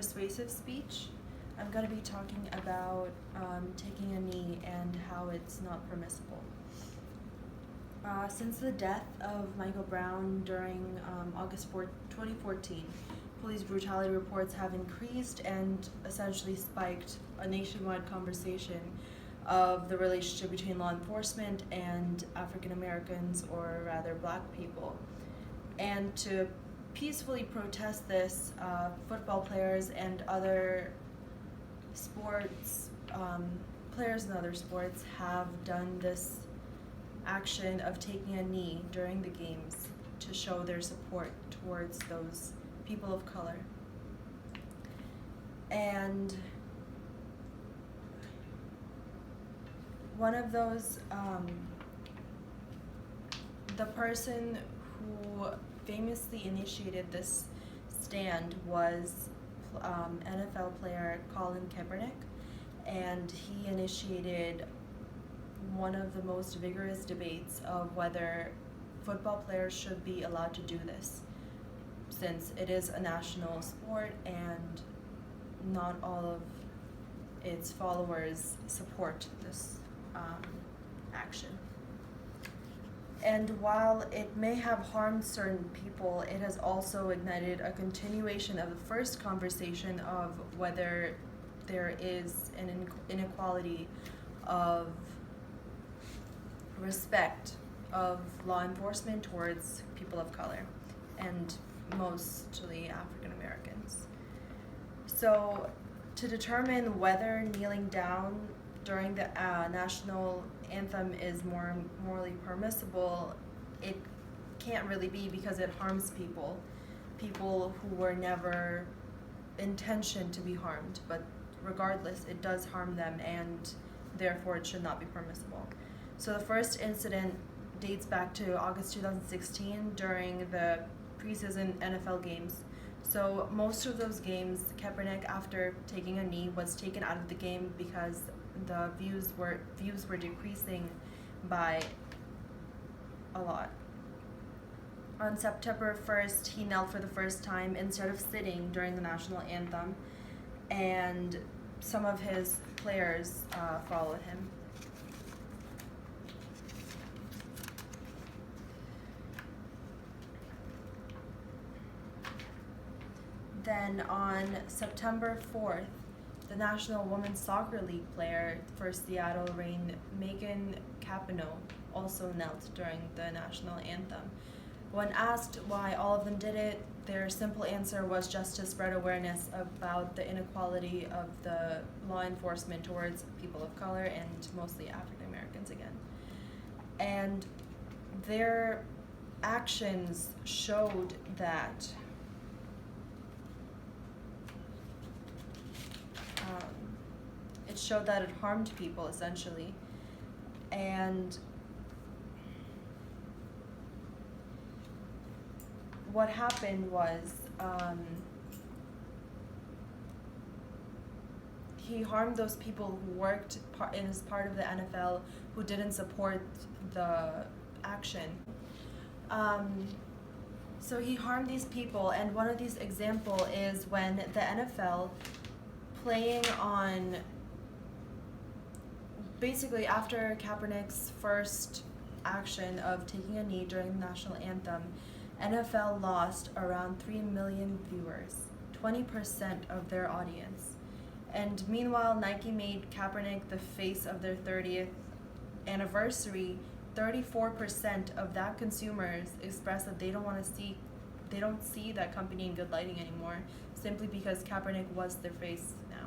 persuasive speech. I'm going to be talking about taking a knee and how it's not permissible. Since the death of Michael Brown during August 4, 2014, police brutality reports have increased and essentially spiked a nationwide conversation of the relationship between law enforcement and African Americans, or rather black people. And to peacefully protest this, football players and other sports, players in other sports have done this action of taking a knee during the games to show their support towards those people of color. And one of those, the person who famously initiated this stand was NFL player Colin Kaepernick, and he initiated one of the most vigorous debates of whether football players should be allowed to do this, since it is a national sport and not all of its followers support this action. And while it may have harmed certain people, it has also ignited a continuation of the first conversation of whether there is an inequality of respect of law enforcement towards people of color, and mostly African Americans. So to determine whether kneeling down during the national anthem is more morally permissible, it can't really be, because it harms people who were never intentioned to be harmed, but regardless it does harm them, and therefore it should not be permissible. So the first incident dates back to August 2016 during the preseason NFL games. So most of those games, Kaepernick, after taking a knee, was taken out of the game because the views were decreasing by a lot. On September 1st, he knelt for the first time instead of sitting during the national anthem, and some of his players followed him. Then on September 4th, the National Women's Soccer League player for Seattle Reign, Megan Rapinoe, also knelt during the national anthem. When asked why all of them did it, their simple answer was just to spread awareness about the inequality of the law enforcement towards people of color, and mostly African Americans again. And their actions showed that it harmed people, essentially. And what happened was he harmed those people who worked as part of the NFL who didn't support the action. So he harmed these people, and one of these examples is when the NFL, playing on, basically after Kaepernick's first action of taking a knee during the national anthem, NFL lost around 3 million viewers, 20% of their audience. And meanwhile, Nike made Kaepernick the face of their 30th anniversary. 34% of that consumers expressed that they don't see that company in good lighting anymore, simply because Kaepernick was their face now,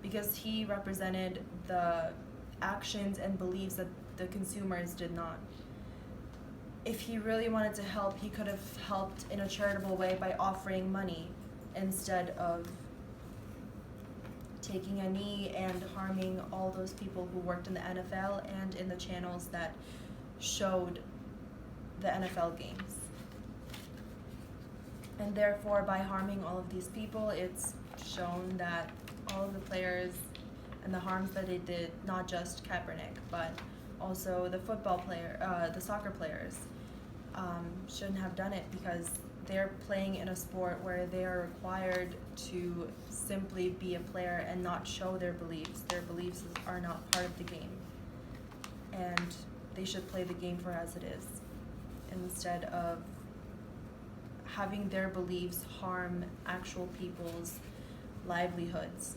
because he represented the actions and beliefs that the consumers did not. If he really wanted to help, he could have helped in a charitable way by offering money instead of taking a knee and harming all those people who worked in the NFL and in the channels that showed the NFL games. And therefore, by harming all of these people, it's shown that all of the players and the harms that they did, not just Kaepernick, but also the soccer players, shouldn't have done it, because they're playing in a sport where they are required to simply be a player and not show their beliefs. Their beliefs are not part of the game. And they should play the game for as it is, instead of having their beliefs harm actual people's livelihoods.